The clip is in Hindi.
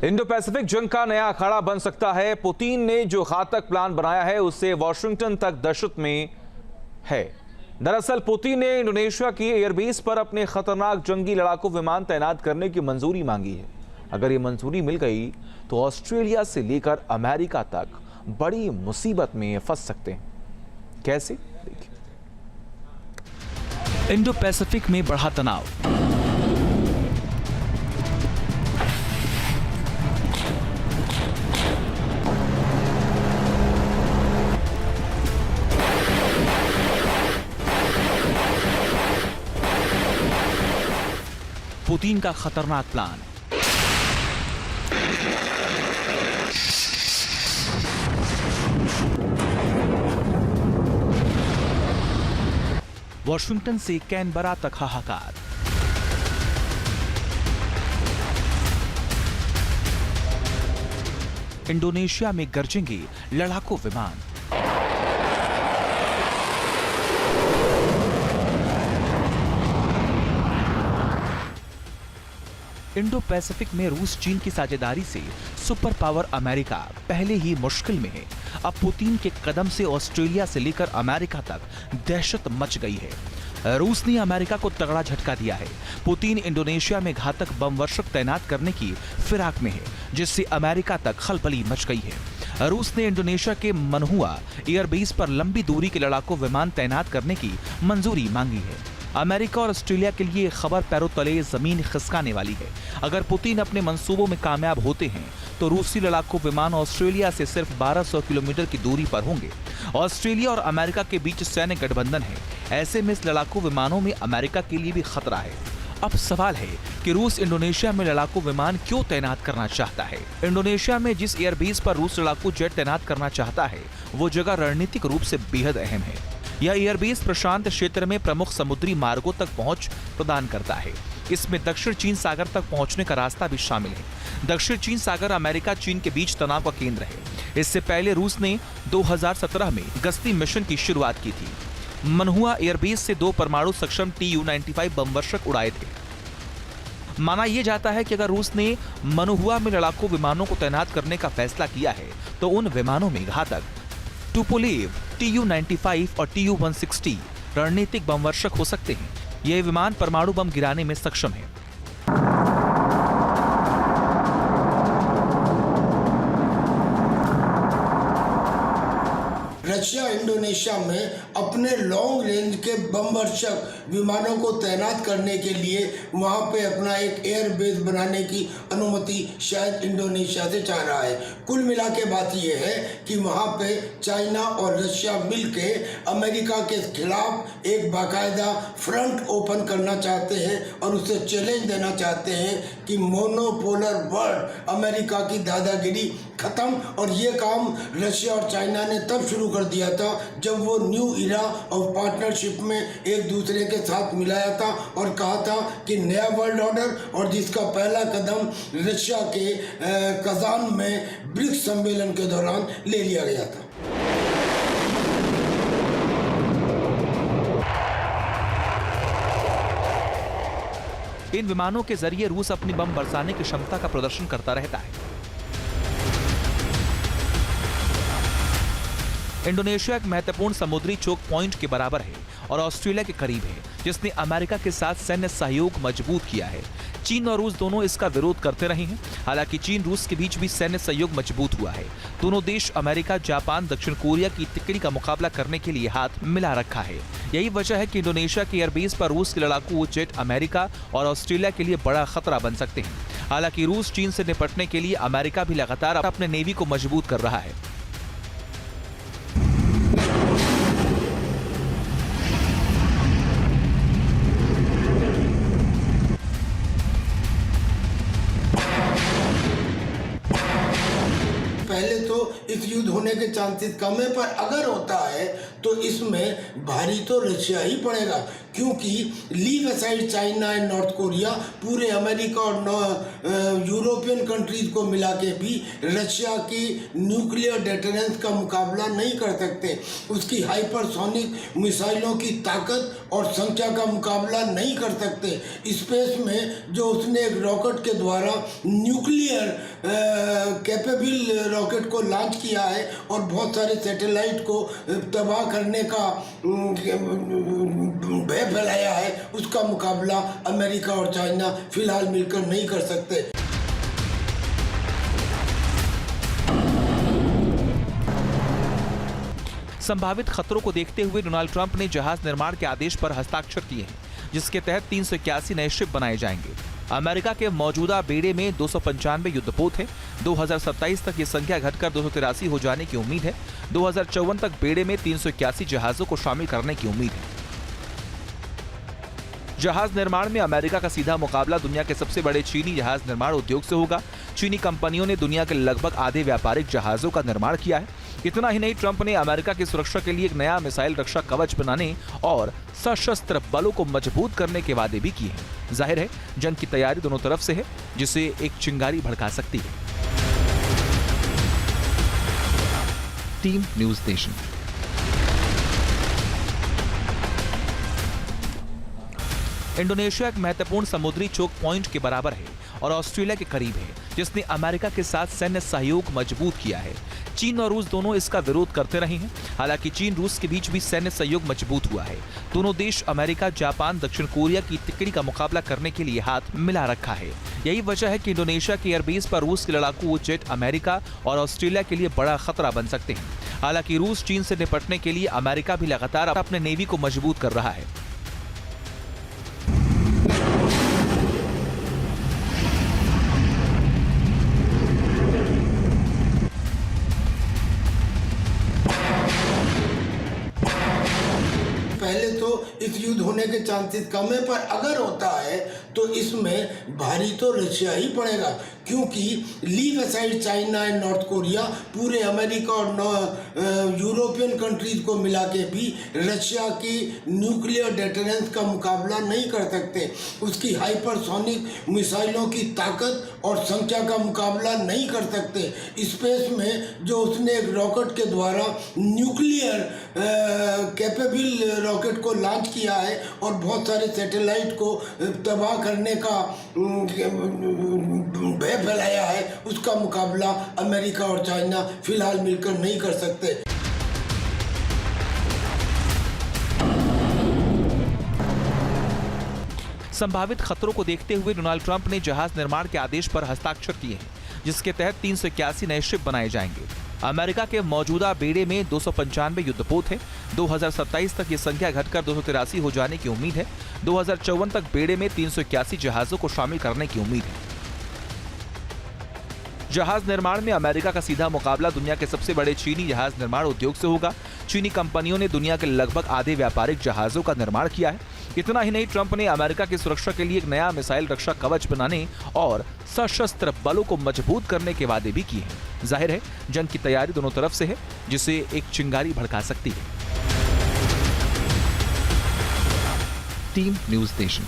इंडो पैसिफिक जंग का नया अखाड़ा बन सकता है। पुतिन ने जो घातक प्लान बनाया है उससे वॉशिंगटन तक दहशत में है। दरअसल पुतिन ने इंडोनेशिया की एयरबेस पर अपने खतरनाक जंगी लड़ाकू विमान तैनात करने की मंजूरी मांगी है। अगर ये मंजूरी मिल गई तो ऑस्ट्रेलिया से लेकर अमेरिका तक बड़ी मुसीबत में फंस सकते हैं। कैसे, देखिए। इंडो पैसिफिक में बढ़ा तनाव। पुतिन का खतरनाक प्लान। वॉशिंगटन से कैनबरा तक हाहाकार। इंडोनेशिया में गरजेंगे लड़ाकू विमान। इंडो पैसिफिक में रूस चीन की साझेदारी से सुपर पावर अमेरिका पहले ही मुश्किल में है। अब पुतिन के कदम से ऑस्ट्रेलिया से लेकर अमेरिका तक दहशत मच गई है। रूस ने अमेरिका को तगड़ा झटका दिया है। पुतिन इंडोनेशिया में घातक बम वर्षक तैनात करने की फिराक में है, जिससे अमेरिका तक खलबली मच गई है। रूस ने इंडोनेशिया के मनहुआ एयरबेस पर लंबी दूरी के लड़ाकू विमान तैनात करने की मंजूरी मांगी है। अमेरिका और ऑस्ट्रेलिया के लिए खबर पैरों तले जमीन खिसकाने वाली है। अगर पुतिन अपने मंसूबों में कामयाब होते हैं तो रूसी लड़ाकू विमान ऑस्ट्रेलिया से सिर्फ 1200 किलोमीटर की दूरी पर होंगे। ऑस्ट्रेलिया और अमेरिका के बीच सैन्य गठबंधन है। ऐसे में इस लड़ाकू विमानों में अमेरिका के लिए भी खतरा है। अब सवाल है कि रूस इंडोनेशिया में लड़ाकू विमान क्यों तैनात करना चाहता है। इंडोनेशिया में जिस एयरबेस पर रूस लड़ाकू जेट तैनात करना चाहता है वो जगह रणनीतिक रूप से बेहद अहम है। यह एयरबेस प्रशांत क्षेत्र में प्रमुख समुद्री मार्गों तक पहुंच प्रदान करता है। इसमें दक्षिण चीन सागर तक पहुंचने का रास्ता भी शामिल है। दक्षिण चीन सागर अमेरिका चीन के बीच तनाव का केंद्र है। इससे पहले रूस ने 2017 में गश्ती मिशन की शुरुआत की थी। मनहुआ एयरबेस से 2 परमाणु सक्षम Tu-95 बम वर्षक उड़ाए थे। माना यह जाता है कि अगर रूस ने मनहुआ में लड़ाकू विमानों को तैनात करने का फैसला किया है तो उन विमानों में घातक टुपोलेव, Tu-95 और Tu-160 रणनीतिक बम वर्षक हो सकते हैं। ये विमान परमाणु बम गिराने में सक्षम है। रशिया इंडोनेशिया में अपने लॉन्ग रेंज के बम वर्षक विमानों को तैनात करने के लिए वहां पे अपना एक एयर बेस बनाने की अनुमति शायद इंडोनेशिया से चाह रहा है। कुल मिला के बात यह है कि वहां पे चाइना और रशिया मिलके अमेरिका के खिलाफ एक बाकायदा फ्रंट ओपन करना चाहते हैं और उसे चैलेंज देना चाहते हैं कि मोनोपोलर वर्ल्ड अमेरिका की दादागिरी खत्म। और ये काम रशिया और चाइना ने तब शुरू कर दिया था जब वो न्यू इरा ऑफ पार्टनरशिप में एक दूसरे के साथ मिलाया था और कहा था कि नया वर्ल्ड ऑर्डर, और जिसका पहला कदम रशिया के कजान में ब्रिक्स सम्मेलन के दौरान ले लिया गया था। इन विमानों के जरिए रूस अपनी बम बरसाने की क्षमता का प्रदर्शन करता रहता है। इंडोनेशिया एक महत्वपूर्ण समुद्री चोक पॉइंट के बराबर है और ऑस्ट्रेलिया के करीब है, जिसने अमेरिका के साथ सैन्य सहयोग मजबूत किया है। चीन और रूस दोनों इसका विरोध करते रहे हैं। हालांकि चीन रूस के बीच भी सैन्य सहयोग मजबूत हुआ है। दोनों देश अमेरिका, जापान, दक्षिण कोरिया की तिकड़ी का मुकाबला करने के लिए हाथ मिला रखा है। यही वजह है कि इंडोनेशिया के एयरबेस पर रूस के लड़ाकू जेट अमेरिका और ऑस्ट्रेलिया के लिए बड़ा खतरा बन सकते हैं। हालांकि रूस चीन से निपटने के लिए अमेरिका भी लगातार अपने नेवी को मजबूत कर रहा है। पहले तो इस युद्ध होने के चांसेस कम है, पर अगर होता है तो इसमें भारी तो रशिया ही पड़ेगा, क्योंकि leave aside China and north Korea पूरे अमेरिका और यूरोपियन कंट्रीज को मिला के भी रशिया की न्यूक्लियर डेटरेंस का मुकाबला नहीं कर सकते, उसकी हाइपरसोनिक मिसाइलों की ताकत और संख्या का मुकाबला नहीं कर सकते। स्पेस में जो उसने एक रॉकेट के द्वारा न्यूक्लियर कैपेबल रॉकेट को लॉन्च किया है और बहुत सारे सैटेलाइट को तबाह करने का भय फैलाया है, उसका मुकाबला अमेरिका और चाइना फिलहाल मिलकर नहीं कर सकते। संभावित खतरों को देखते हुए डोनाल्ड ट्रंप ने जहाज निर्माण के आदेश पर हस्ताक्षर किए हैं, जिसके तहत 381 नए शिप बनाए जाएंगे। अमेरिका के मौजूदा बेड़े में 295 युद्धपोत हैं। 2027 तक ये संख्या घटकर 283 हो जाने की उम्मीद है। 2054 तक बेड़े में 381 जहाजों को शामिल करने की उम्मीद है। जहाज निर्माण में अमेरिका का सीधा मुकाबला दुनिया के सबसे बड़े चीनी जहाज निर्माण उद्योग से होगा। चीनी कंपनियों ने दुनिया के लगभग आधे व्यापारिक जहाजों का निर्माण किया है। इतना ही नहीं, ट्रंप ने अमेरिका की सुरक्षा के लिए एक नया मिसाइल रक्षा कवच बनाने और सशस्त्र बलों को मजबूत करने के वादे भी किए हैं। जाहिर है, जंग की तैयारी दोनों तरफ से है, जिसे एक चिंगारी भड़का सकती है। Team news nation. इंडोनेशिया एक महत्वपूर्ण समुद्री चोक पॉइंट के बराबर है और ऑस्ट्रेलिया के करीब है, जिसने अमेरिका के साथ सैन्य सहयोग मजबूत किया है। चीन और रूस दोनों इसका विरोध करते रहे हैं। हालांकि चीन रूस के बीच भी सैन्य सहयोग मजबूत हुआ है। दोनों देश अमेरिका, जापान, दक्षिण कोरिया की तिकड़ी का मुकाबला करने के लिए हाथ मिला रखा है। यही वजह है कि इंडोनेशिया के एयरबेस पर रूस के लड़ाकू जेट अमेरिका और ऑस्ट्रेलिया के लिए बड़ा खतरा बन सकते हैं। हालांकि रूस चीन से निपटने के लिए अमेरिका भी लगातार अपने नेवी को मजबूत कर रहा है। पहले तो इस युद्ध होने के चांसेस कम है, पर अगर होता है तो इसमें भारी तो रशिया ही पड़ेगा, क्योंकि leave aside China and north Korea पूरे अमेरिका और यूरोपियन कंट्रीज को मिला के भी रशिया की न्यूक्लियर डेटरेंस का मुकाबला नहीं कर सकते, उसकी हाइपरसोनिक मिसाइलों की ताकत और संख्या का मुकाबला नहीं कर सकते। स्पेस में जो उसने एक रॉकेट के द्वारा न्यूक्लियर कैपेबल रॉकेट को लॉन्च किया है और बहुत सारे सैटेलाइट को तबाह करने का भय फैलाया है, उसका मुकाबला अमेरिका और चाइना फिलहाल मिलकर नहीं कर सकते। संभावित खतरों को देखते हुए डोनाल्ड ट्रंप ने जहाज निर्माण के आदेश पर हस्ताक्षर किए हैं, जिसके तहत 381 नए शिप बनाए जाएंगे। अमेरिका के मौजूदा बेड़े में 295 युद्धपोत हैं। 2027 तक ये संख्या घटकर 283 हो जाने की उम्मीद है। 2054 तक बेड़े में 381 जहाजों को शामिल करने की उम्मीद है। जहाज निर्माण में अमेरिका का सीधा मुकाबला दुनिया के सबसे बड़े चीनी जहाज निर्माण उद्योग से होगा। चीनी कंपनियों ने दुनिया के लगभग आधे व्यापारिक जहाजों का निर्माण किया है। इतना ही नहीं, ट्रंप ने अमेरिका की सुरक्षा के लिए एक नया मिसाइल रक्षा कवच बनाने और सशस्त्र बलों को मजबूत करने के वादे भी किए हैं। जाहिर है, जंग की तैयारी दोनों तरफ से है, जिसे एक चिंगारी भड़का सकती है। Team news nation.